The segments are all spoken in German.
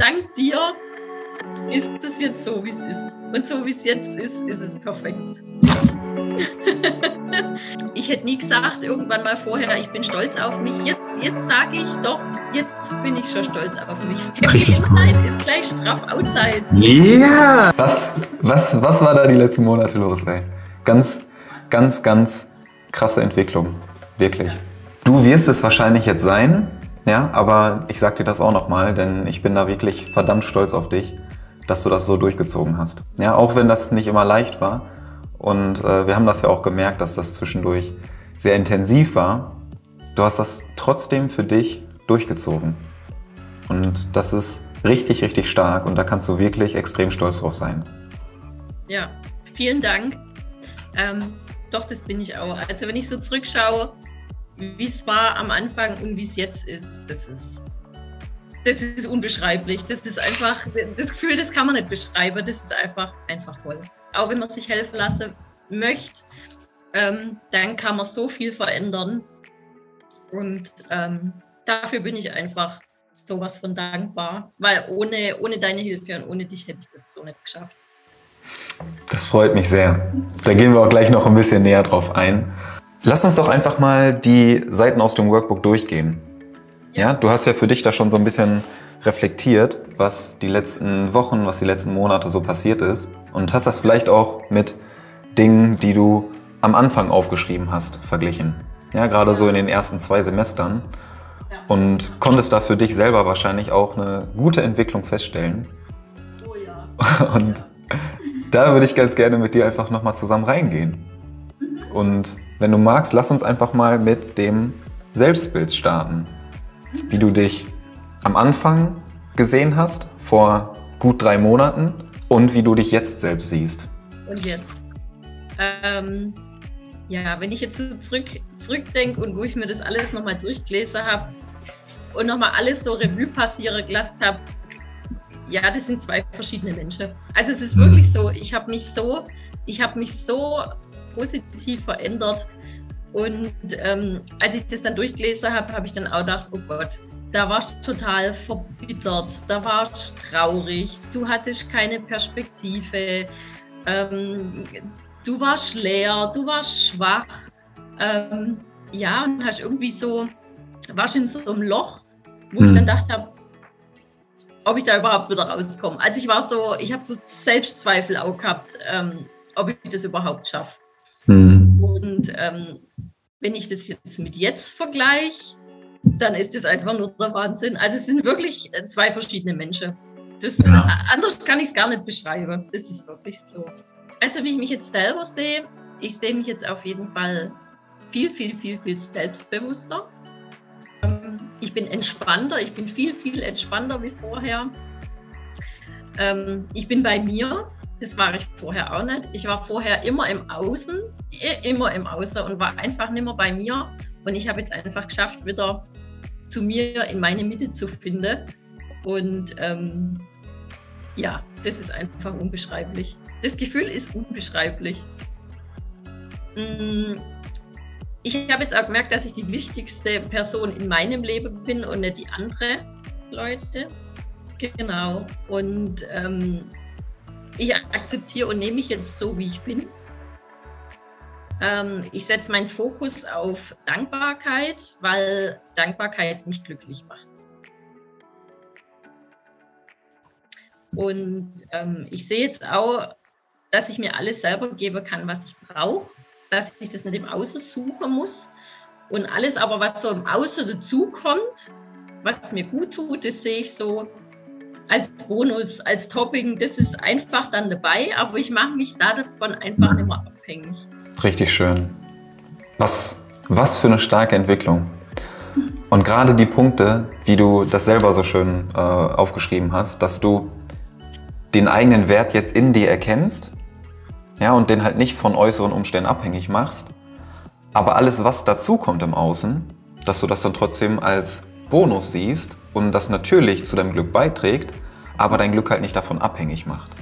dank dir ist es jetzt so, wie es ist. Und so, wie es jetzt ist, ist es perfekt. Ich hätte nie gesagt, irgendwann mal vorher, ich bin stolz auf mich. Jetzt sage ich doch, jetzt bin ich schon stolz auf mich. Happy Inside ist gleich straff Outside. Ja! Yeah. Was war da die letzten Monate los, ey? Ganz krasse Entwicklung. Wirklich. Du wirst es wahrscheinlich jetzt sein, ja, aber ich sag dir das auch nochmal, denn ich bin da wirklich verdammt stolz auf dich, dass du das so durchgezogen hast. Ja, auch wenn das nicht immer leicht war. Und wir haben das ja auch gemerkt, dass das zwischendurch sehr intensiv war. Du hast das trotzdem für dich durchgezogen. Und das ist richtig stark und da kannst du wirklich extrem stolz drauf sein. Ja, vielen Dank. Doch, das bin ich auch. Also wenn ich so zurückschaue, wie es war am Anfang und wie es jetzt ist, das ist unbeschreiblich. Das ist einfach, das Gefühl, das kann man nicht beschreiben. Das ist einfach toll. Auch wenn man sich helfen lassen möchte, dann kann man so viel verändern. Und dafür bin ich einfach sowas von dankbar. Weil ohne deine Hilfe und ohne dich hätte ich das so nicht geschafft. Das freut mich sehr. Da gehen wir auch gleich noch ein bisschen näher drauf ein. Lass uns doch einfach mal die Seiten aus dem Workbook durchgehen. Ja, du hast ja für dich da schon so ein bisschen reflektiert, was die letzten Wochen, was die letzten Monate so passiert ist. Und hast das vielleicht auch mit Dingen, die du am Anfang aufgeschrieben hast, verglichen. Ja, gerade so in den ersten 2 Semestern. Und konntest da für dich selber wahrscheinlich auch eine gute Entwicklung feststellen. Oh ja. Und da würde ich ganz gerne mit dir einfach nochmal zusammen reingehen. Und wenn du magst, lass uns einfach mal mit dem Selbstbild starten. Wie du dich am Anfang gesehen hast, vor gut 3 Monaten, und wie du dich jetzt selbst siehst. Und jetzt? Ja, wenn ich jetzt so zurückdenke und wo ich mir das alles nochmal durchgelesen habe und nochmal alles so Revue passieren gelassen habe, ja, das sind 2 verschiedene Menschen. Also es ist wirklich so, ich habe mich so positiv verändert. Und als ich das dann durchgelesen habe, habe ich dann auch gedacht, oh Gott, da warst du total verbittert, da warst du traurig, du hattest keine Perspektive, du warst leer, du warst schwach. Ja, und hast irgendwie so, warst in so einem Loch, wo ich dann gedacht habe, ob ich da überhaupt wieder rauskomme. Also ich habe so Selbstzweifel auch gehabt, ob ich das überhaupt schaffe. Und wenn ich das jetzt mit jetzt vergleiche, dann ist das einfach nur der Wahnsinn. Also es sind wirklich 2 verschiedene Menschen. Anders kann ich es gar nicht beschreiben. Das ist wirklich so. Also wie ich mich jetzt selber sehe, ich sehe mich jetzt auf jeden Fall viel selbstbewusster. Ich bin entspannter, ich bin viel entspannter wie vorher. Ich bin bei mir. Das war ich vorher auch nicht. Ich war vorher immer im Außen und war einfach nicht mehr bei mir. Und ich habe jetzt einfach geschafft, wieder zu mir in meine Mitte zu finden. Und ja, das ist einfach unbeschreiblich. Das Gefühl ist unbeschreiblich. Ich habe jetzt auch gemerkt, dass ich die wichtigste Person in meinem Leben bin und nicht die anderen Leute. Genau. Und ich akzeptiere und nehme mich jetzt so, wie ich bin. Ich setze meinen Fokus auf Dankbarkeit, weil Dankbarkeit mich glücklich macht. Und ich sehe jetzt auch, dass ich mir alles selber geben kann, was ich brauche, dass ich das nicht im Außen suchen muss. Und alles aber, was so im Außen dazukommt, was mir gut tut, das sehe ich so als Bonus, als Topping. Das ist einfach dann dabei, aber ich mache mich davon einfach nicht mehr abhängig. Richtig schön. Was für eine starke Entwicklung. Und gerade die Punkte, wie du das selber so schön aufgeschrieben hast, dass du den eigenen Wert jetzt in dir erkennst, ja, und den halt nicht von äußeren Umständen abhängig machst, aber alles, was dazu kommt im Außen, dass du das dann trotzdem als Bonus siehst und das natürlich zu deinem Glück beiträgt, aber dein Glück halt nicht davon abhängig macht.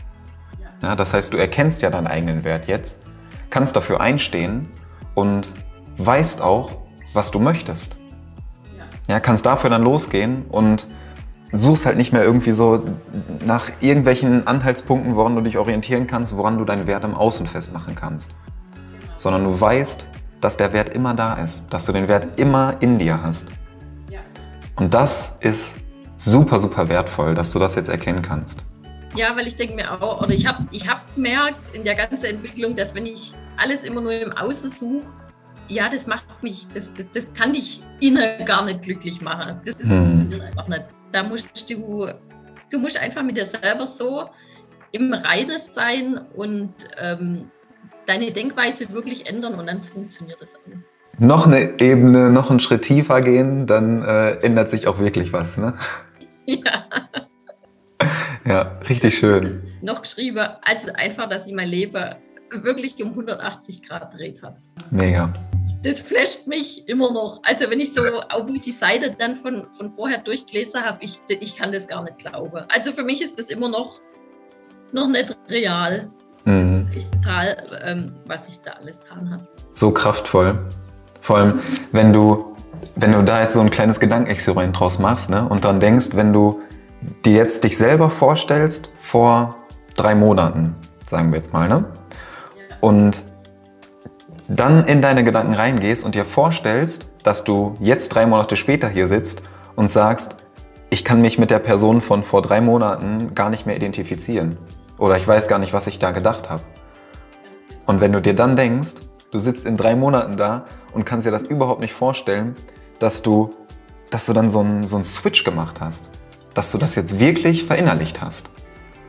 Ja, das heißt, du erkennst ja deinen eigenen Wert jetzt, kannst dafür einstehen und weißt auch, was du möchtest. Ja, kannst dafür dann losgehen und suchst halt nicht mehr irgendwie so nach irgendwelchen Anhaltspunkten, woran du dich orientieren kannst, woran du deinen Wert im Außen festmachen kannst. Sondern du weißt, dass der Wert immer da ist, dass du den Wert immer in dir hast. Ja. Und das ist super, super wertvoll, dass du das jetzt erkennen kannst. Ja, weil ich denke mir auch, oder ich hab gemerkt in der ganzen Entwicklung, dass wenn ich alles immer nur im Außen suche, ja, das macht mich, das kann dich innen gar nicht glücklich machen. Das funktioniert einfach nicht. Da musst du musst einfach mit dir selber so im Reinen sein und deine Denkweise wirklich ändern und dann funktioniert das auch nicht. Noch eine Ebene, noch einen Schritt tiefer gehen, dann ändert sich auch wirklich was, ne? Ja. Ja, richtig schön. Noch geschrieben, also einfach, dass sich mein Leben wirklich um 180 Grad dreht hat. Mega. Das flasht mich immer noch. Also wenn ich so, auch wo ich die Seite dann von vorher durchgelesen habe, ich kann das gar nicht glauben. Also für mich ist das immer noch nicht real. Total, was ich da alles getan habe. So kraftvoll. Vor allem, wenn du da jetzt so ein kleines Gedankenexperiment draus machst, ne, und dann denkst, wenn du dir jetzt dich selber vorstellst vor 3 Monaten, sagen wir jetzt mal, ne? Ja. Und dann in deine Gedanken reingehst und dir vorstellst, dass du jetzt 3 Monate später hier sitzt und sagst, ich kann mich mit der Person von vor 3 Monaten gar nicht mehr identifizieren. Oder ich weiß gar nicht, was ich da gedacht habe. Und wenn du dir dann denkst, du sitzt in 3 Monaten da und kannst dir das überhaupt nicht vorstellen, dass du dann so einen Switch gemacht hast. Dass du das jetzt wirklich verinnerlicht hast.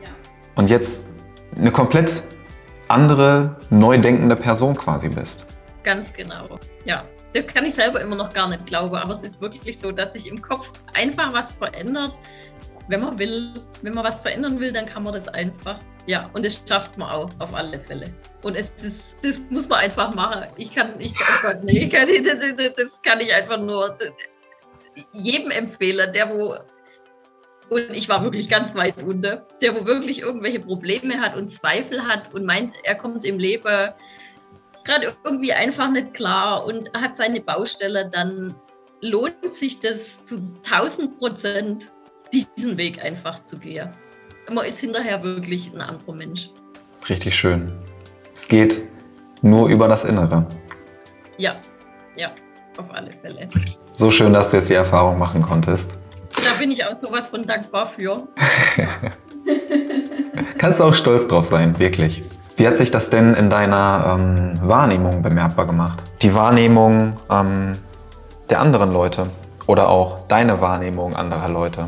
Ja. Und jetzt eine komplett andere, neu denkende Person quasi bist. Ganz genau. Ja, das kann ich selber immer noch gar nicht glauben, aber es ist wirklich so, dass sich im Kopf einfach was verändert. Wenn man was verändern will, dann kann man das einfach. Ja, und das schafft man auch auf alle Fälle. Und das muss man einfach machen. Das kann ich einfach nur jedem empfehlen, und ich war wirklich ganz weit unten, der wo wirklich irgendwelche Probleme hat und Zweifel hat und meint, er kommt im Leben gerade irgendwie einfach nicht klar und hat seine Baustelle, dann lohnt sich das zu 1000%, diesen Weg einfach zu gehen. Man ist hinterher wirklich ein anderer Mensch. Richtig schön. Es geht nur über das Innere. Ja, auf alle Fälle. So schön, dass du jetzt die Erfahrung machen konntest. Da bin ich auch sowas von dankbar für. Kannst du auch stolz drauf sein, wirklich. Wie hat sich das denn in deiner Wahrnehmung bemerkbar gemacht? Die Wahrnehmung der anderen Leute oder auch deine Wahrnehmung anderer Leute?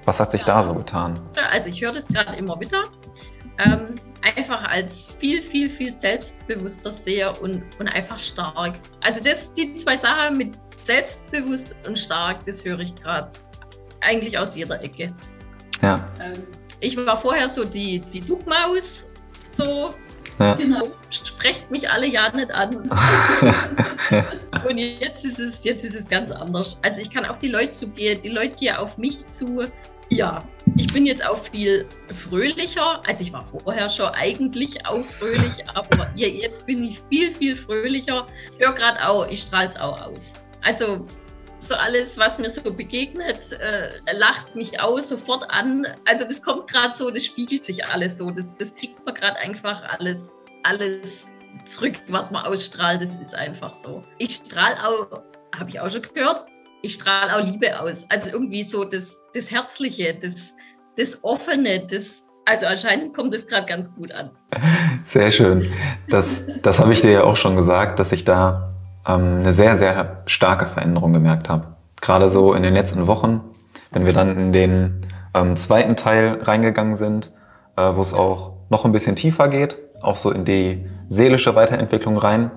Was hat sich da so getan? Also ich höre das gerade immer wieder. Einfach als viel, viel, viel selbstbewusster sehe und einfach stark. Also die 2 Sachen mit selbstbewusst und stark, das höre ich gerade eigentlich aus jeder Ecke. Ja. Ich war vorher so die Duckmaus, so, ja. Genau, sprecht mich alle ja nicht an. Und jetzt ist es ganz anders. Also ich kann auf die Leute zugehen, die Leute gehen auf mich zu. Ja, ich bin jetzt auch viel fröhlicher. Also ich war vorher schon eigentlich auch fröhlich, aber jetzt bin ich viel, viel fröhlicher. Ich höre gerade auch, ich strahle es auch aus. Also so alles, was mir so begegnet, lacht mich auch sofort an. Also das kommt gerade so, das spiegelt sich alles so. Das kriegt man gerade einfach alles zurück, was man ausstrahlt. Das ist einfach so. Ich strahle auch, habe ich auch schon gehört, ich strahle auch Liebe aus. Also irgendwie so das Herzliche, das Offene, also anscheinend kommt das gerade ganz gut an. Sehr schön. Das habe ich dir ja auch schon gesagt, dass ich da eine sehr, sehr starke Veränderung gemerkt habe. Gerade so in den letzten Wochen, wenn wir dann in den 2. Teil reingegangen sind, wo es auch noch ein bisschen tiefer geht, auch so in die seelische Weiterentwicklung rein,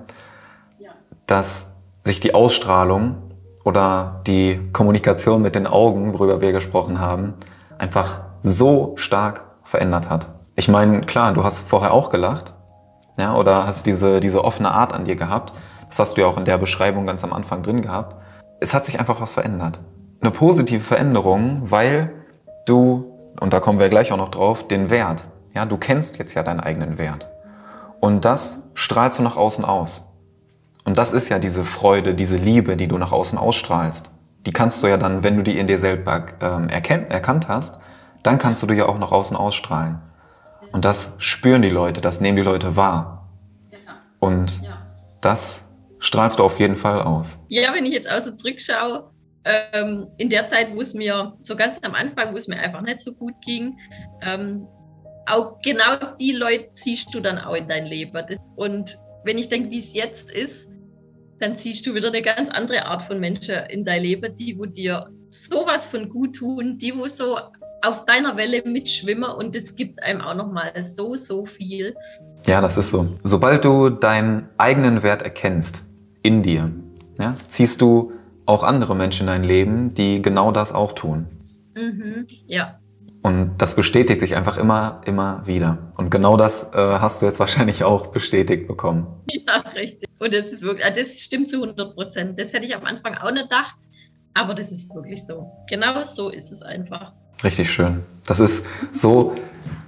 dass sich die Ausstrahlung oder die Kommunikation mit den Augen, worüber wir gesprochen haben, einfach so stark verändert hat. Ich meine, klar, du hast vorher auch gelacht, ja, oder hast diese offene Art an dir gehabt. Das hast du ja auch in der Beschreibung ganz am Anfang drin gehabt. Es hat sich einfach was verändert. Eine positive Veränderung, weil du, und da kommen wir gleich auch noch drauf, den Wert. Ja, du kennst jetzt ja deinen eigenen Wert. Und das strahlst du nach außen aus. Und das ist ja diese Freude, diese Liebe, die du nach außen ausstrahlst. die kannst du ja dann, wenn du die in dir selber erkannt hast, dann kannst du die ja auch nach außen ausstrahlen. Und das spüren die Leute, das nehmen die Leute wahr. Und das strahlst du auf jeden Fall aus. Ja, wenn ich jetzt auch so zurückschaue, in der Zeit, wo es mir, so ganz am Anfang, wo es mir einfach nicht so gut ging, auch genau die Leute ziehst du dann auch in dein Leben. Und wenn ich denke, wie es jetzt ist, dann ziehst du wieder eine ganz andere Art von Menschen in dein Leben, die wo dir sowas von gut tun, die wo so auf deiner Welle mitschwimmen, und das gibt einem auch nochmal so viel. Ja, das ist so. Sobald du deinen eigenen Wert erkennst in dir, ja, ziehst du auch andere Menschen in dein Leben, die genau das auch tun. Ja. Und das bestätigt sich einfach immer wieder. Und genau das hast du jetzt wahrscheinlich auch bestätigt bekommen. Ja, richtig. Und das ist wirklich, das stimmt zu 100%. Das hätte ich am Anfang auch nicht gedacht, aber das ist wirklich so. Genau so ist es einfach. Richtig schön. Das ist so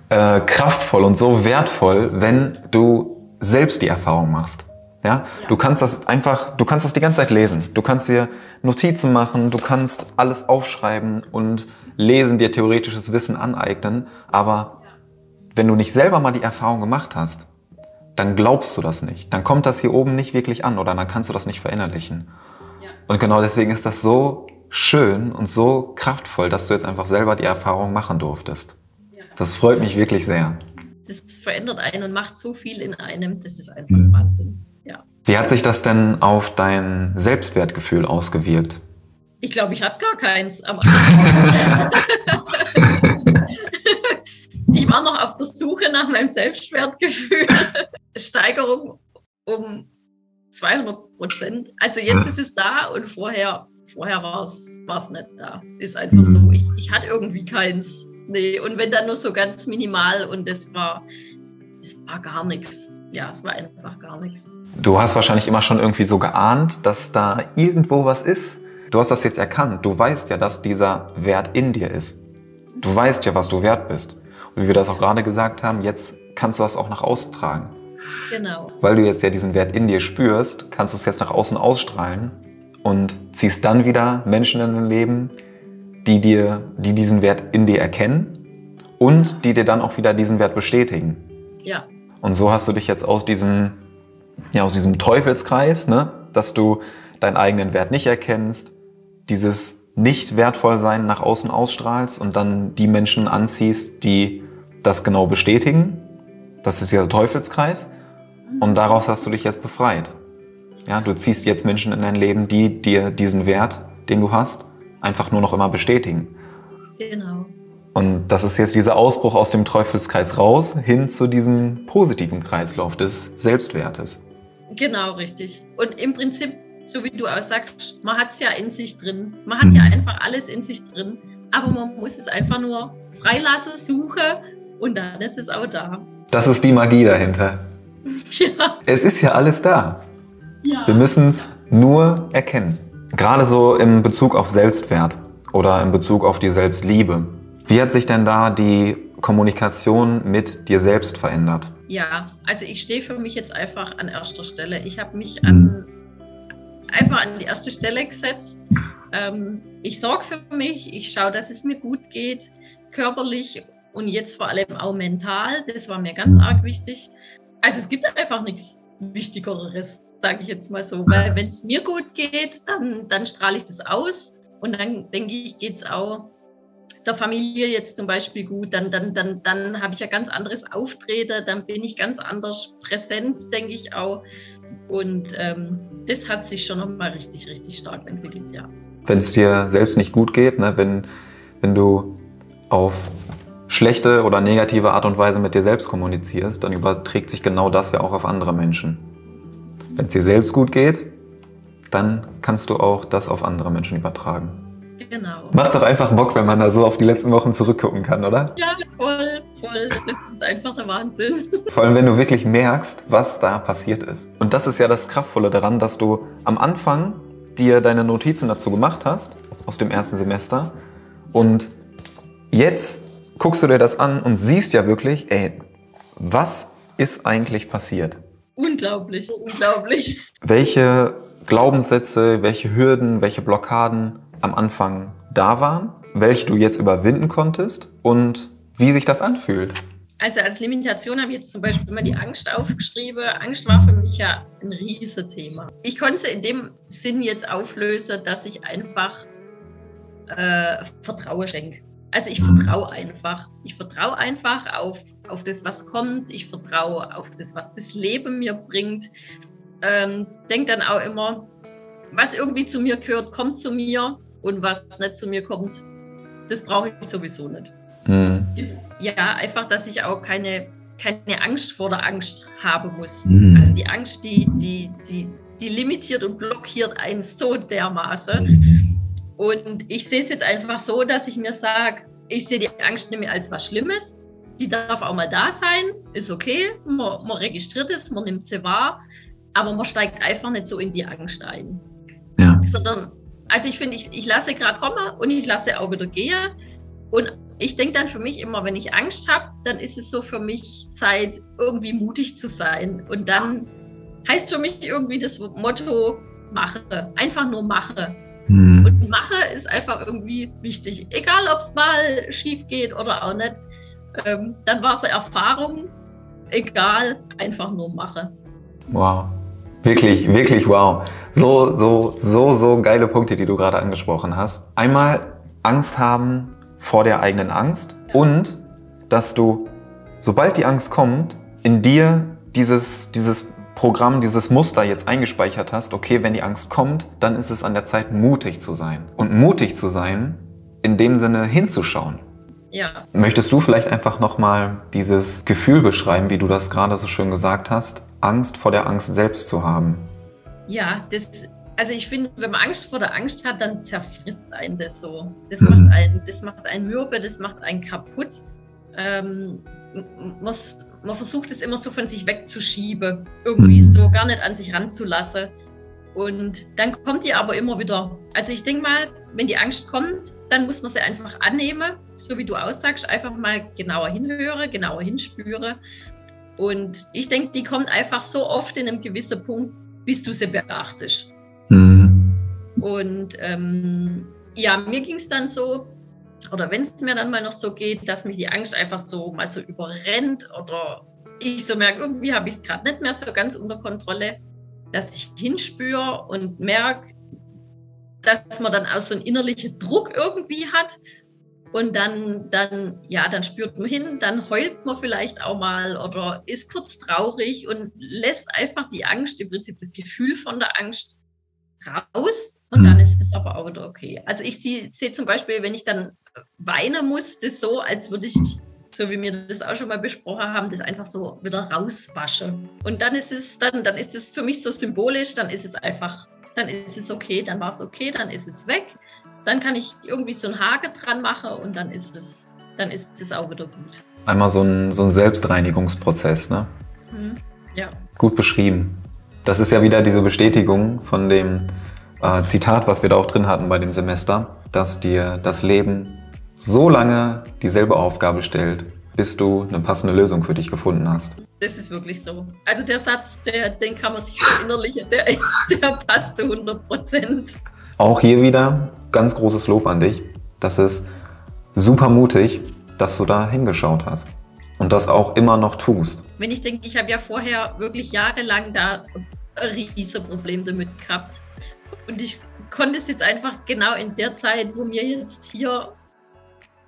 kraftvoll und so wertvoll, wenn du selbst die Erfahrung machst. Ja? Du kannst das die ganze Zeit lesen. Du kannst dir Notizen machen, du kannst alles aufschreiben und lesen, dir theoretisches Wissen aneignen. Aber wenn du nicht selber mal die Erfahrung gemacht hast, dann glaubst du das nicht. Dann kommt das hier oben nicht wirklich an oder dann kannst du das nicht verinnerlichen. Ja. Und genau deswegen ist das so schön und so kraftvoll, dass du jetzt einfach selber die Erfahrung machen durftest. Ja. Das freut mich wirklich sehr. Das verändert einen und macht so viel in einem. Das ist einfach Wahnsinn. Ja. Wie hat sich das denn auf dein Selbstwertgefühl ausgewirkt? Ich glaube, ich hatte gar keins am Anfang. Ich war noch auf der Suche nach meinem Selbstwertgefühl. Steigerung um 200%. Also jetzt ist es da und vorher war es nicht da. Ist einfach so. Ich hatte irgendwie keins. Nee, und wenn dann nur so ganz minimal, und das war gar nichts. Ja, es war einfach gar nichts. Du hast wahrscheinlich immer schon irgendwie so geahnt, dass da irgendwo was ist. Du hast das jetzt erkannt. Du weißt ja, dass dieser Wert in dir ist. Du weißt ja, was du wert bist. Und wie wir das auch gerade gesagt haben, jetzt kannst du das auch nach außen tragen. Genau. Weil du jetzt ja diesen Wert in dir spürst, kannst du es jetzt nach außen ausstrahlen und ziehst dann wieder Menschen in dein Leben, die diesen Wert in dir erkennen und die dir dann auch wieder diesen Wert bestätigen. Ja. Und so hast du dich jetzt aus diesem Teufelskreis, ne, dass du deinen eigenen Wert nicht erkennst, dieses Nicht-Wertvollsein nach außen ausstrahlst und dann die Menschen anziehst, die das genau bestätigen. Das ist ja der Teufelskreis. Und daraus hast du dich jetzt befreit. Ja, du ziehst jetzt Menschen in dein Leben, die dir diesen Wert, den du hast, einfach nur noch immer bestätigen. Genau. Und das ist jetzt dieser Ausbruch aus dem Teufelskreis raus, hin zu diesem positiven Kreislauf des Selbstwertes. Genau, richtig. Und im Prinzip, so wie du auch sagst, man hat es ja in sich drin. Man hat ja einfach alles in sich drin. Aber man muss es einfach nur freilassen, suchen, und dann ist es auch da. Das ist die Magie dahinter. Ja. Es ist ja alles da. Ja. Wir müssen es nur erkennen. Gerade so im Bezug auf Selbstwert oder in Bezug auf die Selbstliebe. Wie hat sich denn da die Kommunikation mit dir selbst verändert? Ja, also ich stehe für mich jetzt einfach an erster Stelle. Ich habe mich einfach an die erste Stelle gesetzt. Ich sorge für mich, ich schaue, dass es mir gut geht, körperlich und jetzt vor allem auch mental. Das war mir ganz arg wichtig. Also es gibt einfach nichts Wichtigeres, sage ich jetzt mal so. Weil wenn es mir gut geht, dann strahle ich das aus. Und dann denke ich, geht es auch der Familie jetzt zum Beispiel gut. Dann habe ich ein ganz anderes Auftreten, dann bin ich ganz anders präsent, denke ich auch. Und das hat sich schon nochmal richtig, richtig stark entwickelt, ja. Wenn es dir selbst nicht gut geht, ne, wenn du auf schlechte oder negative Art und Weise mit dir selbst kommunizierst, dann überträgt sich genau das ja auch auf andere Menschen. Wenn es dir selbst gut geht, dann kannst du auch das auf andere Menschen übertragen. Genau. Macht doch einfach Bock, wenn man da so auf die letzten Wochen zurückgucken kann, oder? Ja, voll. Das ist einfach der Wahnsinn. Vor allem, wenn du wirklich merkst, was da passiert ist. Und das ist ja das Kraftvolle daran, dass du am Anfang dir deine Notizen dazu gemacht hast, aus dem ersten Semester. Und jetzt guckst du dir das an und siehst ja wirklich, ey, was ist eigentlich passiert? Unglaublich, unglaublich. Welche Glaubenssätze, welche Hürden, welche Blockaden am Anfang da waren, welche du jetzt überwinden konntest und wie sich das anfühlt. Also als Limitation habe ich jetzt zum Beispiel immer die Angst aufgeschrieben. Angst war für mich ja ein riesiges Thema. Ich konnte sie in dem Sinn jetzt auflösen, dass ich einfach Vertrauen schenke. Also ich vertraue einfach. Ich vertraue einfach auf das, was kommt. Ich vertraue auf das, was das Leben mir bringt. Denke dann auch immer, was irgendwie zu mir gehört, kommt zu mir. Und was nicht zu mir kommt, das brauche ich sowieso nicht. Mhm. Ja, einfach, dass ich auch keine Angst vor der Angst haben muss. Mhm. Also die Angst, die limitiert und blockiert einen so dermaßen. Mhm. Und ich sehe es jetzt einfach so, dass ich mir sage, ich sehe die Angst nicht mehr als was Schlimmes. Die darf auch mal da sein, ist okay. Man registriert es, man nimmt sie wahr, aber man steigt einfach nicht so in die Angst ein. Ja. Sondern, also ich finde, ich lasse gerade kommen und ich lasse auch wieder gehen. Und ich denke dann für mich immer, wenn ich Angst habe, dann ist es so für mich Zeit, irgendwie mutig zu sein. Und dann heißt für mich irgendwie das Motto, mache. Einfach nur mache. Mhm. Und mache ist einfach irgendwie wichtig. Egal, ob es mal schief geht oder auch nicht. Dann war es eine Erfahrung. Egal, einfach nur mache. Wow. Wirklich, wirklich wow. So geile Punkte, die du gerade angesprochen hast. Einmal Angst haben vor der eigenen Angst und dass du, sobald die Angst kommt, in dir dieses Programm, dieses Muster jetzt eingespeichert hast, okay, wenn die Angst kommt, dann ist es an der Zeit, mutig zu sein. Und mutig zu sein, in dem Sinne hinzuschauen. Ja. Möchtest du vielleicht einfach nochmal dieses Gefühl beschreiben, wie du das gerade so schön gesagt hast, Angst vor der Angst selbst zu haben? Ja, also ich finde, wenn man Angst vor der Angst hat, dann zerfrisst einen das so. Das macht einen mürbe, das macht einen kaputt. Man versucht es immer so von sich wegzuschieben, irgendwie so gar nicht an sich ranzulassen. Und dann kommt die aber immer wieder. Also ich denke mal, wenn die Angst kommt, dann muss man sie einfach annehmen, so wie du aussagst, einfach mal genauer hinhören, genauer hinspüren. Und ich denke, die kommt einfach so oft in einem gewissen Punkt, bis du sie beachtest. Mhm. Und ja, mir ging es dann so, oder wenn es mir dann mal noch so geht, dass mich die Angst einfach so mal so überrennt oder ich so merke, irgendwie habe ich es gerade nicht mehr so ganz unter Kontrolle, dass ich hinspüre und merke, dass man dann auch so einen innerlichen Druck irgendwie hat und dann spürt man hin, dann heult man vielleicht auch mal oder ist kurz traurig und lässt einfach die Angst, im Prinzip das Gefühl von der Angst raus und dann ist es aber auch wieder okay. Also ich sehe zum Beispiel, wenn ich dann weinen muss, das so, als würde ich, so wie wir das auch schon mal besprochen haben, das einfach so wieder rauswaschen. Und dann ist es für mich so symbolisch, dann ist es einfach, dann ist es okay, dann war es okay, dann ist es weg. Dann kann ich irgendwie so einen Haken dran machen und dann ist es auch wieder gut. Einmal so ein Selbstreinigungsprozess, ne? Ja. Gut beschrieben. Das ist ja wieder diese Bestätigung von dem Zitat, was wir da auch drin hatten bei dem Semester, dass dir das Leben so lange dieselbe Aufgabe stellt, bis du eine passende Lösung für dich gefunden hast. Das ist wirklich so. Also der Satz, den kann man sich verinnerlichen, der passt zu 100%. Auch hier wieder ganz großes Lob an dich. Das ist super mutig, dass du da hingeschaut hast und das auch immer noch tust. Wenn ich denke, ich habe ja vorher wirklich jahrelang da ein riesiges Problem damit gehabt. Und ich konnte es jetzt einfach genau in der Zeit, wo wir jetzt hier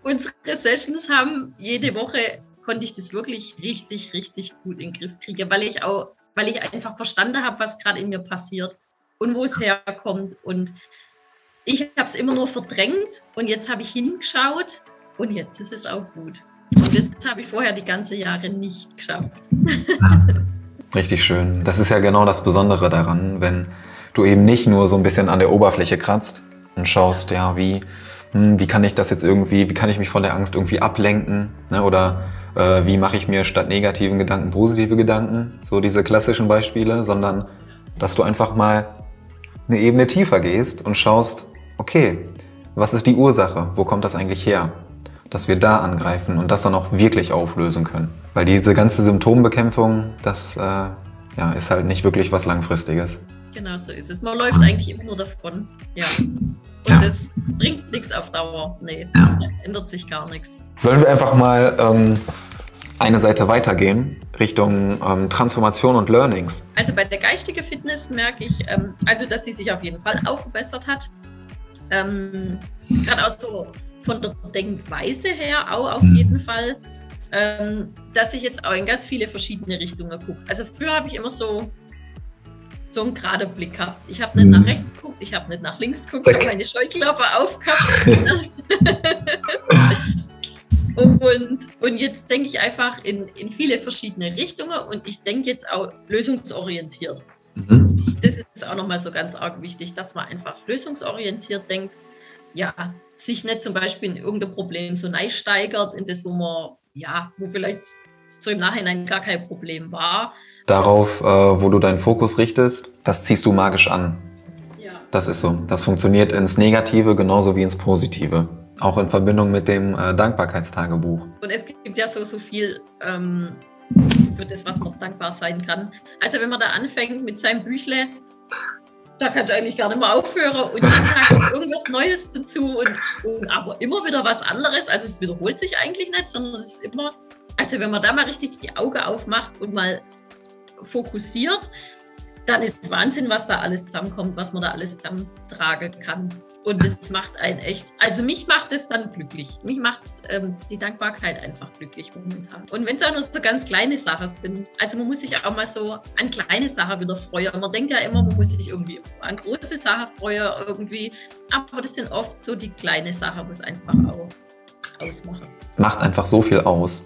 unsere Sessions haben, jede Woche konnte ich das wirklich richtig, richtig gut in den Griff kriegen, weil ich einfach verstanden habe, was gerade in mir passiert und wo es herkommt. Und ich habe es immer nur verdrängt und jetzt habe ich hingeschaut und jetzt ist es auch gut. Und das habe ich vorher die ganzen Jahre nicht geschafft. Richtig schön. Das ist ja genau das Besondere daran, wenn du eben nicht nur so ein bisschen an der Oberfläche kratzt und schaust, ja, wie kann ich das jetzt irgendwie, wie kann ich mich von der Angst irgendwie ablenken, ne? Oder wie mache ich mir statt negativen Gedanken positive Gedanken, so diese klassischen Beispiele, sondern dass du einfach mal eine Ebene tiefer gehst und schaust, okay, was ist die Ursache, wo kommt das eigentlich her? Dass wir da angreifen und das dann auch wirklich auflösen können. Weil diese ganze Symptombekämpfung, das ist halt nicht wirklich was Langfristiges. Genau so ist es. Man läuft eigentlich immer nur davon. Ja. Und das bringt nichts auf Dauer. Nee, Ja. da ändert sich gar nichts. Sollen wir einfach mal eine Seite weitergehen, Richtung Transformation und Learnings? Also bei der geistigen Fitness merke ich, also dass sie sich auf jeden Fall aufgebessert hat. Gerade auch so von der Denkweise her auch auf jeden Fall, dass ich jetzt auch in ganz viele verschiedene Richtungen gucke. Also früher habe ich immer so einen geraden Blick gehabt. Ich habe nicht nach rechts geguckt, ich habe nicht nach links geguckt, ich habe meine Scheuklappe aufgehabt. Und jetzt denke ich einfach in viele verschiedene Richtungen und ich denke jetzt auch lösungsorientiert. Das ist auch nochmal so ganz arg wichtig, dass man einfach lösungsorientiert denkt. Ja, sich nicht zum Beispiel in irgendein Problem so steigert, in das, wo vielleicht so im Nachhinein gar kein Problem war. Darauf, wo du deinen Fokus richtest, das ziehst du magisch an. Ja. Das ist so. Das funktioniert ins Negative genauso wie ins Positive. Auch in Verbindung mit dem Dankbarkeitstagebuch. Und es gibt ja so viel für das, was man dankbar sein kann. Also wenn man da anfängt mit seinem Büchle, da kannst du eigentlich gar nicht mehr aufhören und jeden Tag kommt irgendwas Neues dazu und aber immer wieder was anderes. Also es wiederholt sich eigentlich nicht, sondern es ist immer, also wenn man da mal richtig die Augen aufmacht und mal fokussiert, dann ist es Wahnsinn, was da alles zusammenkommt, was man da alles zusammentragen kann. Und das macht einen echt, also mich macht es dann glücklich. Mich macht die Dankbarkeit einfach glücklich momentan. Und wenn es auch nur so ganz kleine Sachen sind, also man muss sich auch mal so an kleine Sachen wieder freuen. Man denkt ja immer, man muss sich irgendwie an große Sachen freuen irgendwie, aber das sind oft so die kleinen Sachen, wo es einfach auch ausmachen. Macht einfach so viel aus,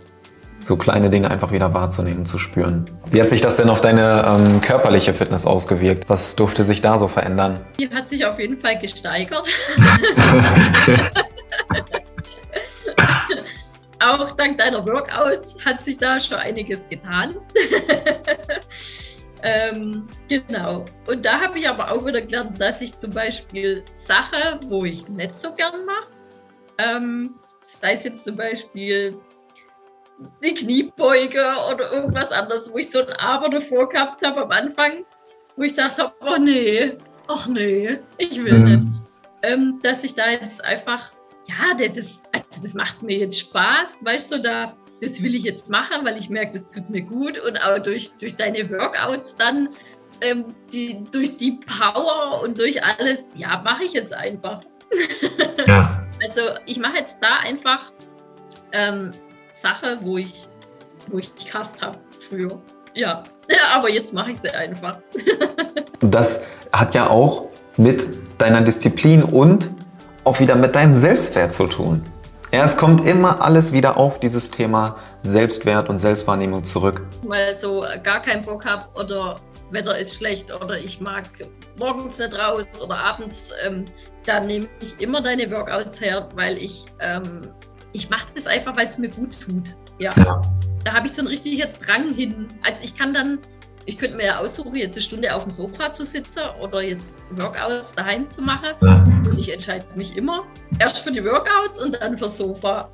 so kleine Dinge einfach wieder wahrzunehmen, zu spüren. Wie hat sich das denn auf deine körperliche Fitness ausgewirkt? Was durfte sich da so verändern? Die hat sich auf jeden Fall gesteigert. Auch dank deiner Workouts hat sich da schon einiges getan. Genau. Und da habe ich aber auch wieder gelernt, dass ich zum Beispiel Sachen, wo ich nicht so gern mache, sei es jetzt zum Beispiel die Kniebeuge oder irgendwas anderes, wo ich so ein Aber davor gehabt habe am Anfang, wo ich dachte, oh nee, ach nee, ich will nicht. Dass ich da jetzt einfach, ja, das macht mir jetzt Spaß, weißt du, das will ich jetzt machen, weil ich merke, das tut mir gut und auch durch deine Workouts dann, durch die Power und durch alles, ja, mache ich jetzt einfach. Ja. Also ich mache jetzt da einfach Sache, wo ich gehasst habe früher. Ja, aber jetzt mache ich sie einfach. Das hat ja auch mit deiner Disziplin und auch wieder mit deinem Selbstwert zu tun. Ja, es kommt immer alles wieder auf dieses Thema Selbstwert und Selbstwahrnehmung zurück. Weil so gar keinen Bock habe oder Wetter ist schlecht oder ich mag morgens nicht raus oder abends, da nehme ich immer deine Workouts her, weil ich mache das einfach, weil es mir gut tut. Ja. Da habe ich so einen richtigen Drang hin. Also ich könnte mir ja aussuchen, jetzt eine Stunde auf dem Sofa zu sitzen oder jetzt Workouts daheim zu machen. Ja. Und ich entscheide mich immer erst für die Workouts und dann fürs Sofa.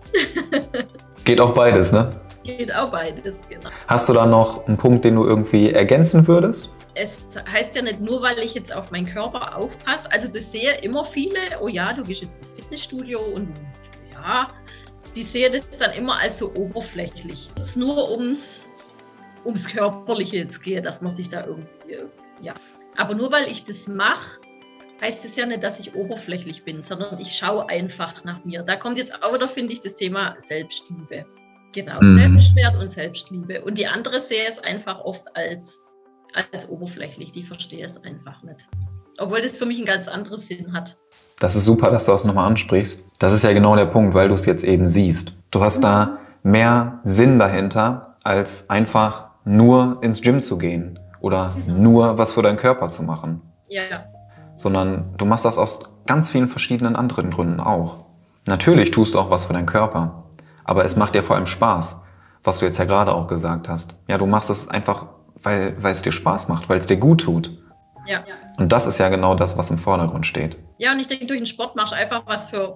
Geht auch beides, ne? Geht auch beides, genau. Hast du da noch einen Punkt, den du irgendwie ergänzen würdest? Es heißt ja nicht nur, weil ich jetzt auf meinen Körper aufpasse. Also das sehe immer viele, oh ja, du gehst jetzt ins Fitnessstudio und ja, die sehen das dann immer als so oberflächlich. Es nur ums Körperliche jetzt geht, dass man sich da irgendwie, ja. Aber nur weil ich das mache, heißt es ja nicht, dass ich oberflächlich bin, sondern ich schaue einfach nach mir. Da kommt jetzt auch wieder, finde ich, das Thema Selbstliebe. Genau, Selbstwert und Selbstliebe. Und die andere sehe es einfach oft als oberflächlich, die verstehe es einfach nicht. Obwohl das für mich einen ganz anderen Sinn hat. Das ist super, dass du das nochmal ansprichst. Das ist ja genau der Punkt, weil du es jetzt eben siehst. Du hast da mehr Sinn dahinter, als einfach nur ins Gym zu gehen oder nur was für deinen Körper zu machen. Ja. Sondern du machst das aus ganz vielen verschiedenen anderen Gründen auch. Natürlich tust du auch was für deinen Körper, aber es macht dir vor allem Spaß, was du jetzt ja gerade auch gesagt hast. Ja, du machst es einfach, weil es dir Spaß macht, weil es dir gut tut. Ja. Und das ist ja genau das, was im Vordergrund steht. Ja, und ich denke, durch den Sport machst du einfach was für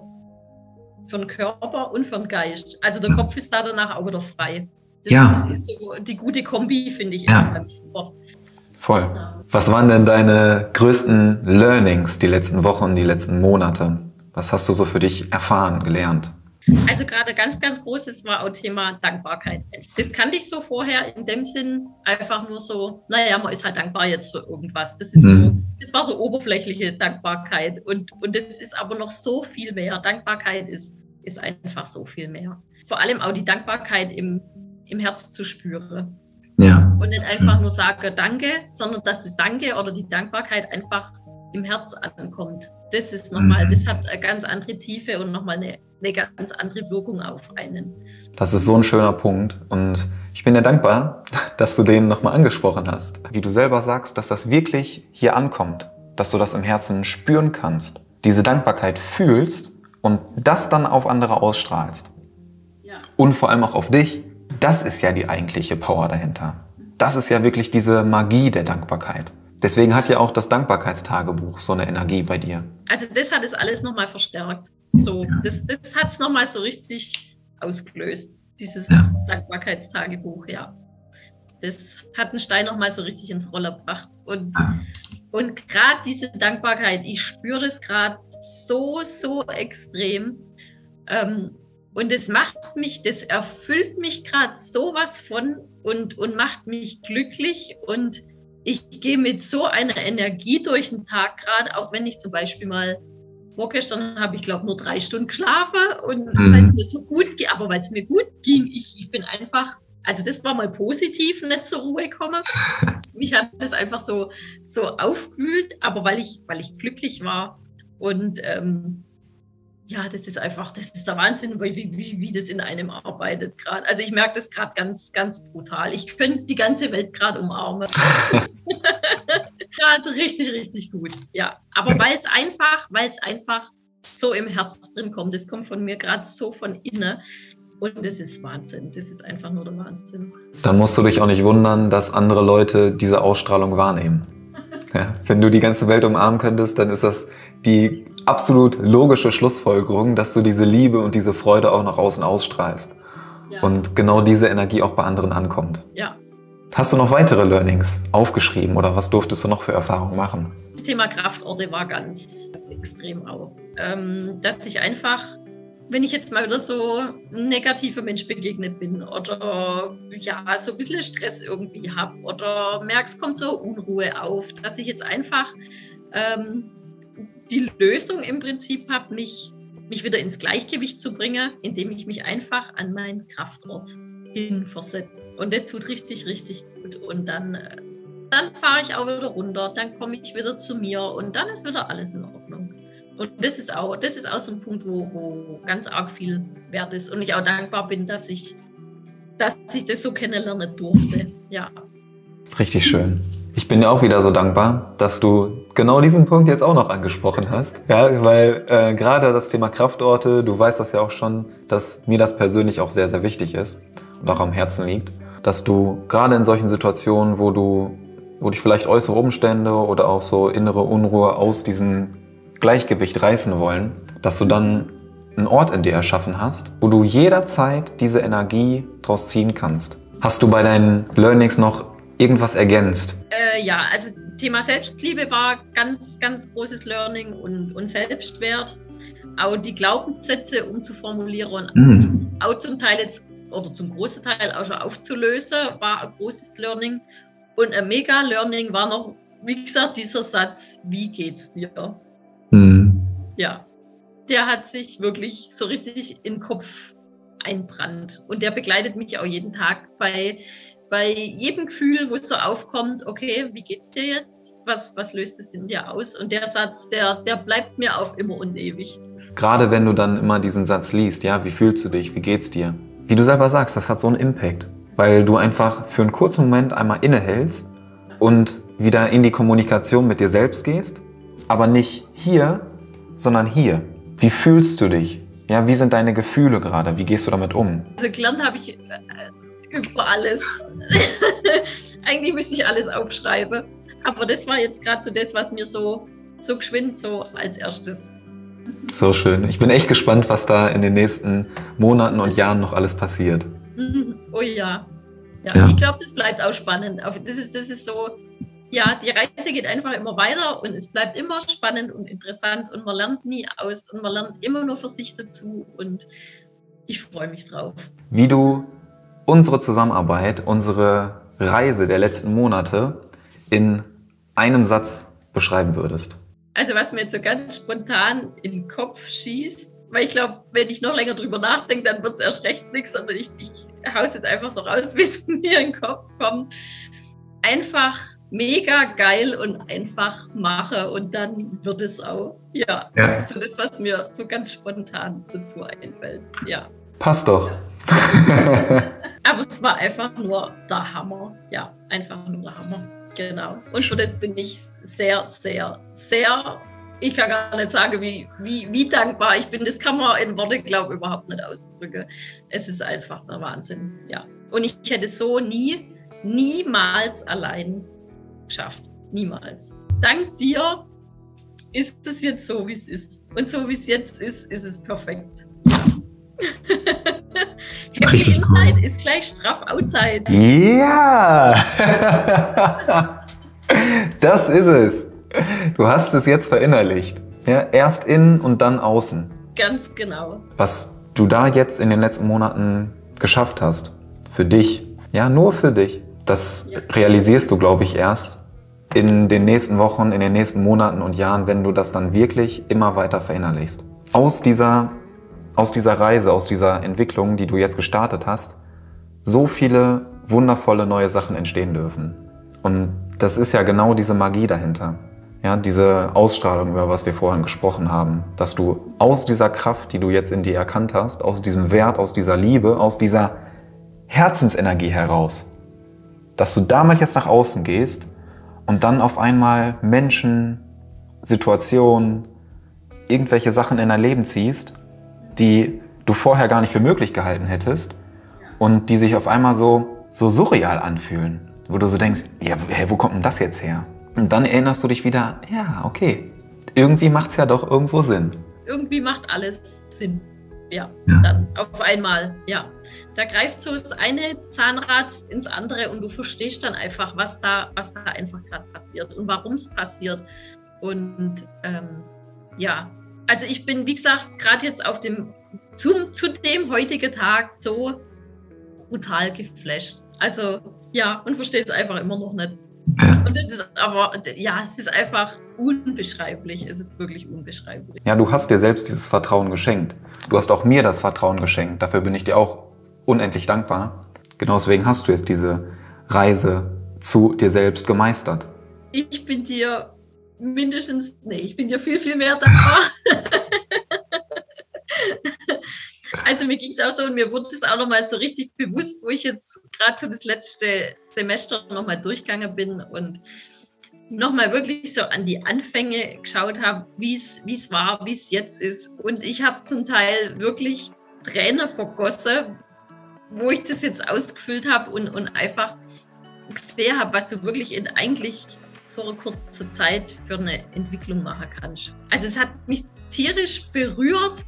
den Körper und für den Geist. Also der Kopf ist da danach auch wieder frei. Das ist so die gute Kombi, finde ich, beim Sport. Voll. Was waren denn deine größten Learnings die letzten Wochen, die letzten Monate? Was hast du so für dich erfahren, gelernt? Also gerade ganz, ganz großes war auch Thema Dankbarkeit. Das kannte ich so vorher in dem Sinn einfach nur so, naja, man ist halt dankbar jetzt für irgendwas. Das ist so, das war so oberflächliche Dankbarkeit. Und das ist aber noch so viel mehr. Dankbarkeit ist einfach so viel mehr. Vor allem auch die Dankbarkeit im Herz zu spüren. Ja. Und nicht einfach nur sage Danke, sondern dass das Danke oder die Dankbarkeit einfach im Herz ankommt. Das ist nochmal, das hat eine ganz andere Tiefe und nochmal eine ganz andere Wirkung auf einen. Das ist so ein schöner Punkt und ich bin dir dankbar, dass du den nochmal angesprochen hast. Wie du selber sagst, dass das wirklich hier ankommt, dass du das im Herzen spüren kannst, diese Dankbarkeit fühlst und das dann auf andere ausstrahlst. Ja. Und vor allem auch auf dich. Das ist ja die eigentliche Power dahinter. Das ist ja wirklich diese Magie der Dankbarkeit. Deswegen hat ja auch das Dankbarkeitstagebuch so eine Energie bei dir. Also das hat es alles nochmal verstärkt. So, das hat es nochmal so richtig ausgelöst, dieses Dankbarkeitstagebuch, ja. Das hat einen Stein nochmal so richtig ins Rollen gebracht. Und gerade diese Dankbarkeit, ich spüre das gerade so extrem. Und das das erfüllt mich gerade sowas von und macht mich glücklich und ich gehe mit so einer Energie durch den Tag gerade, auch wenn ich zum Beispiel mal, vorgestern habe ich glaube nur 3 Stunden geschlafen und weil es mir so gut ging, aber weil es mir gut ging, ich bin einfach, also das war mal positiv, nicht zur Ruhe gekommen. Mich hat das einfach so aufgewühlt, aber weil ich glücklich war und ja, das ist der Wahnsinn, wie das in einem arbeitet gerade. Also ich merke das gerade ganz, ganz brutal. Ich könnte die ganze Welt gerade umarmen. Gerade richtig, richtig gut. Ja, aber weil es einfach so im Herz drin kommt. Das kommt von mir gerade so von innen. Und das ist Wahnsinn. Das ist einfach nur der Wahnsinn. Dann musst du dich auch nicht wundern, dass andere Leute diese Ausstrahlung wahrnehmen. Ja, wenn du die ganze Welt umarmen könntest, dann ist das die absolut logische Schlussfolgerung, dass du diese Liebe und diese Freude auch nach außen ausstrahlst. Ja. Und genau diese Energie auch bei anderen ankommt. Ja. Hast du noch weitere Learnings aufgeschrieben oder was durftest du noch für Erfahrungen machen? Das Thema Kraftorte war ganz extrem auch. Dass ich einfach, wenn ich jetzt mal wieder so ein negativer Mensch begegnet bin oder ja, so ein bisschen Stress irgendwie habe oder merke, es kommt so Unruhe auf, dass ich jetzt einfach die Lösung im Prinzip habe, mich wieder ins Gleichgewicht zu bringen, indem ich mich einfach an meinen Kraftort hinversetze. Und das tut richtig, richtig gut. Und dann fahre ich auch wieder runter, dann komme ich wieder zu mir und dann ist wieder alles in Ordnung. Und das ist auch so ein Punkt, wo ganz arg viel wert ist. Und ich auch dankbar bin, dass ich das so kennenlernen durfte. Ja. Richtig schön. Ich bin dir auch wieder so dankbar, dass du genau diesen Punkt jetzt auch noch angesprochen hast. Ja, weil gerade das Thema Kraftorte, du weißt das ja auch schon, dass mir das persönlich auch sehr, sehr wichtig ist und auch am Herzen liegt. Dass du gerade in solchen Situationen, wo dich vielleicht äußere Umstände oder auch so innere Unruhe aus diesem Gleichgewicht reißen wollen, dass du dann einen Ort in dir erschaffen hast, wo du jederzeit diese Energie draus ziehen kannst. Hast du bei deinen Learnings noch irgendwas ergänzt? Ja, also Thema Selbstliebe war ganz, ganz großes Learning und Selbstwert. Auch die Glaubenssätze umzuformulieren und auch zum Teil jetzt oder zum großen Teil auch schon aufzulösen, war ein großes Learning. Und ein Mega-Learning war noch, wie gesagt, dieser Satz, wie geht's dir? Ja, der hat sich wirklich so richtig in den Kopf einbrannt. Und der begleitet mich auch jeden Tag bei jedem Gefühl, wo es so aufkommt, okay, wie geht's dir jetzt? Was löst es in dir aus? Und der Satz, der bleibt mir auf immer und ewig. Gerade wenn du dann immer diesen Satz liest, ja, wie fühlst du dich, wie geht's dir? Wie du selber sagst, das hat so einen Impact, weil du einfach für einen kurzen Moment einmal innehältst und wieder in die Kommunikation mit dir selbst gehst, aber nicht hier, sondern hier. Wie fühlst du dich? Ja, wie sind deine Gefühle gerade? Wie gehst du damit um? Also gelernt habe ich über alles. Eigentlich müsste ich alles aufschreiben. Aber das war jetzt gerade so das, was mir so geschwind so als erstes. So schön. Ich bin echt gespannt, was da in den nächsten Monaten und Jahren noch alles passiert. Oh ja. Ja. Ich glaube, das bleibt auch spannend. Das ist so, ja, die Reise geht einfach immer weiter und es bleibt immer spannend und interessant und man lernt nie aus und man lernt immer nur für sich dazu und ich freue mich drauf. Wie du unsere Zusammenarbeit, unsere Reise der letzten Monate in einem Satz beschreiben würdest. Also was mir jetzt so ganz spontan in den Kopf schießt, weil ich glaube, wenn ich noch länger drüber nachdenke, dann wird es erst recht nichts, sondern ich hau es jetzt einfach so raus, wie es mir in den Kopf kommt. Einfach mega geil und einfach mache und dann wird es auch. Ja, das ist so das, was mir so ganz spontan dazu einfällt. Ja. Passt doch. Aber es war einfach nur der Hammer. Ja, einfach nur der Hammer. Genau. Und für das bin ich sehr, sehr, sehr, ich kann gar nicht sagen, wie dankbar ich bin. Das kann man in Worte, glaube ich, überhaupt nicht ausdrücken. Es ist einfach der Wahnsinn. Ja. Und ich hätte so niemals allein geschafft. Niemals. Dank dir ist es jetzt so, wie es ist. Und so, wie es jetzt ist, ist es perfekt. Happy Inside ist gleich straff Outside. Ja! Das ist es. Du hast es jetzt verinnerlicht. Ja, erst innen und dann außen. Ganz genau. Was du da jetzt in den letzten Monaten geschafft hast, für dich, ja, nur für dich, das realisierst du, glaube ich, erst in den nächsten Wochen, in den nächsten Monaten und Jahren, wenn du das dann wirklich immer weiter verinnerlichst. Aus dieser Reise, aus dieser Entwicklung, die du jetzt gestartet hast, so viele wundervolle neue Sachen entstehen dürfen. Und das ist ja genau diese Magie dahinter. Ja, diese Ausstrahlung, über was wir vorhin gesprochen haben, dass du aus dieser Kraft, die du jetzt in dir erkannt hast, aus diesem Wert, aus dieser Liebe, aus dieser Herzensenergie heraus, dass du damit jetzt nach außen gehst und dann auf einmal Menschen, Situationen, irgendwelche Sachen in dein Leben ziehst, die du vorher gar nicht für möglich gehalten hättest und die sich auf einmal so surreal anfühlen, wo du so denkst, ja, wo kommt denn das jetzt her? Und dann erinnerst du dich wieder, ja, okay, irgendwie macht es ja doch irgendwo Sinn. Irgendwie macht alles Sinn. Ja, dann auf einmal, ja. Da greift so das eine Zahnrad ins andere und du verstehst dann einfach, was da einfach gerade passiert und warum es passiert. Und ja, also ich bin, wie gesagt, gerade jetzt auf zu dem heutigen Tag so brutal geflasht. Also ja, und verstehe es einfach immer noch nicht. Und es ist aber, ja, es ist einfach unbeschreiblich. Es ist wirklich unbeschreiblich. Ja, du hast dir selbst dieses Vertrauen geschenkt. Du hast auch mir das Vertrauen geschenkt. Dafür bin ich dir auch unendlich dankbar. Genau deswegen hast du jetzt diese Reise zu dir selbst gemeistert. Ich bin dir ich bin dir viel, viel mehr dankbar. Also mir ging es auch so und mir wurde es auch nochmal so richtig bewusst, wo ich jetzt gerade so das letzte Semester nochmal durchgegangen bin und nochmal wirklich so an die Anfänge geschaut habe, wie es war, wie es jetzt ist. Und ich habe zum Teil wirklich Tränen vergossen, wo ich das jetzt ausgefüllt habe und einfach gesehen habe, was du wirklich in eigentlich so einer kurzen Zeit für eine Entwicklung machen kannst. Also es hat mich tierisch berührt.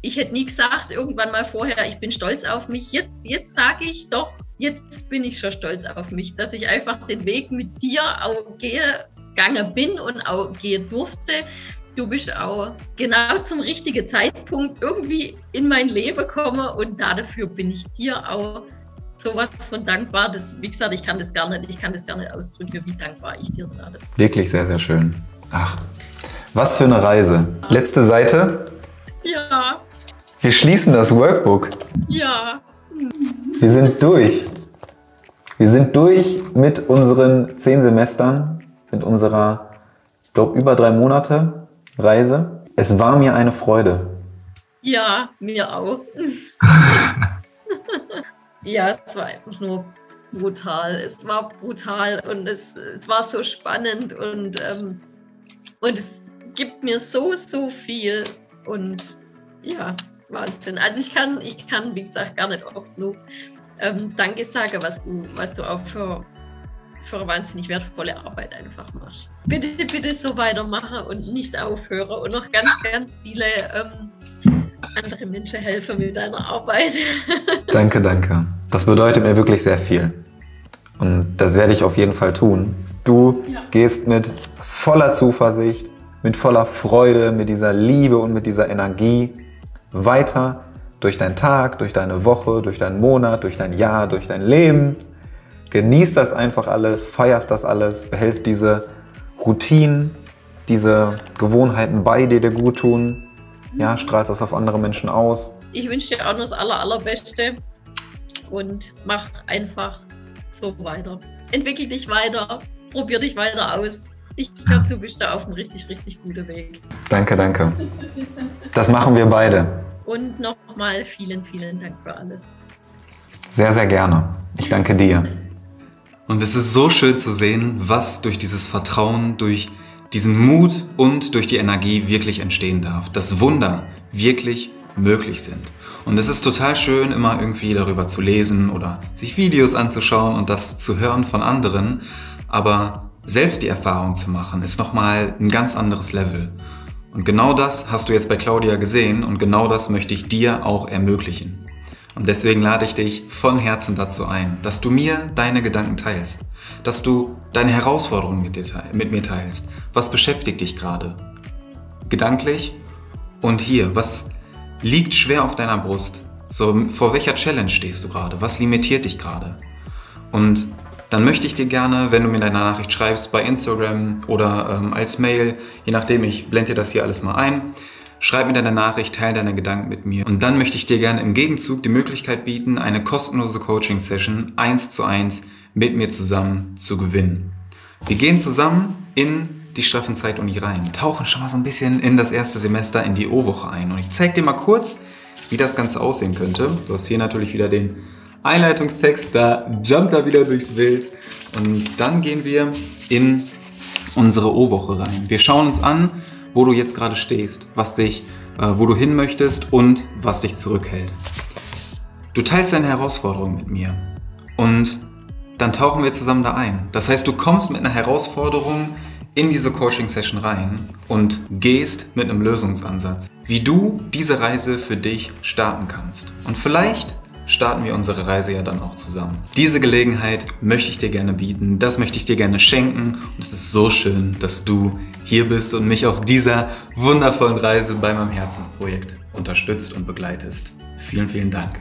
Ich hätte nie gesagt, irgendwann mal vorher, ich bin stolz auf mich. Jetzt sage ich doch, jetzt bin ich schon stolz auf mich, dass ich einfach den Weg mit dir auch gegangen bin und auch gehen durfte. Du bist auch genau zum richtigen Zeitpunkt irgendwie in mein Leben gekommen und dafür bin ich dir auch sowas von dankbar. Das, wie gesagt, ich kann das gar nicht ausdrücken, wie dankbar ich dir gerade bin. Wirklich sehr, sehr schön. Ach, was für eine Reise. Letzte Seite. Ja. Wir schließen das Workbook. Ja. Wir sind durch. Wir sind durch mit unseren 10 Semestern, mit unserer, ich glaube, über 3 Monate Reise. Es war mir eine Freude. Ja, mir auch. Ja, es war einfach nur brutal. Es war brutal und es war so spannend und es gibt mir so viel und ja, Wahnsinn. Also ich kann, wie gesagt, gar nicht oft genug Danke sagen, was du auch für eine wahnsinnig wertvolle Arbeit einfach machst. Bitte so weitermachen und nicht aufhören und noch ganz viele andere Menschen helfen mit deiner Arbeit. Danke. Das bedeutet mir wirklich sehr viel. Und das werde ich auf jeden Fall tun. Du gehst mit voller Zuversicht, mit voller Freude, mit dieser Liebe und mit dieser Energie weiter durch deinen Tag, durch deine Woche, durch deinen Monat, durch dein Jahr, durch dein Leben. Genießt das einfach alles, feierst das alles, behältst diese Routinen, diese Gewohnheiten bei, die dir gut tun. Ja, strahlst das auf andere Menschen aus. Ich wünsche dir auch nur das Allerbeste und mach einfach so weiter. Entwickel dich weiter, probier dich weiter aus. Ich glaube, du bist da auf einem richtig, richtig guten Weg. Danke, danke. Das machen wir beide. Und nochmal vielen, vielen Dank für alles. Sehr, sehr gerne. Ich danke dir. Und es ist so schön zu sehen, was durch dieses Vertrauen, durch diesen Mut und durch die Energie wirklich entstehen darf. Dass Wunder wirklich möglich sind. Und es ist total schön, immer irgendwie darüber zu lesen oder sich Videos anzuschauen und das zu hören von anderen. Aber selbst die Erfahrung zu machen, ist nochmal ein ganz anderes Level. Und genau das hast du jetzt bei Claudia gesehen und genau das möchte ich dir auch ermöglichen. Und deswegen lade ich dich von Herzen dazu ein, dass du mir deine Gedanken teilst, dass du deine Herausforderungen mit mir teilst. Was beschäftigt dich gerade? Gedanklich? Und hier, was liegt schwer auf deiner Brust? So, vor welcher Challenge stehst du gerade? Was limitiert dich gerade? Und dann möchte ich dir gerne, wenn du mir deine Nachricht schreibst, bei Instagram oder als Mail, je nachdem, ich blende dir das hier alles mal ein, schreib mir deine Nachricht, teile deine Gedanken mit mir. Und dann möchte ich dir gerne im Gegenzug die Möglichkeit bieten, eine kostenlose Coaching-Session 1:1 mit mir zusammen zu gewinnen. Wir gehen zusammen in die Straffenzeit-Uni rein, tauchen schon mal so ein bisschen in das erste Semester, in die O-Woche ein. Und ich zeige dir mal kurz, wie das Ganze aussehen könnte. Du hast hier natürlich wieder den Einleitungstext, da jumpt er wieder durchs Bild. Und dann gehen wir in unsere O-Woche rein. Wir schauen uns an, wo du jetzt gerade stehst, wo du hin möchtest und was dich zurückhält. Du teilst deine Herausforderung mit mir und dann tauchen wir zusammen da ein. Das heißt, du kommst mit einer Herausforderung in diese Coaching-Session rein und gehst mit einem Lösungsansatz, wie du diese Reise für dich starten kannst. Und vielleicht starten wir unsere Reise ja dann auch zusammen. Diese Gelegenheit möchte ich dir gerne bieten, das möchte ich dir gerne schenken und es ist so schön, dass du hier bist und mich auf dieser wundervollen Reise bei meinem Herzensprojekt unterstützt und begleitest. Vielen, vielen Dank.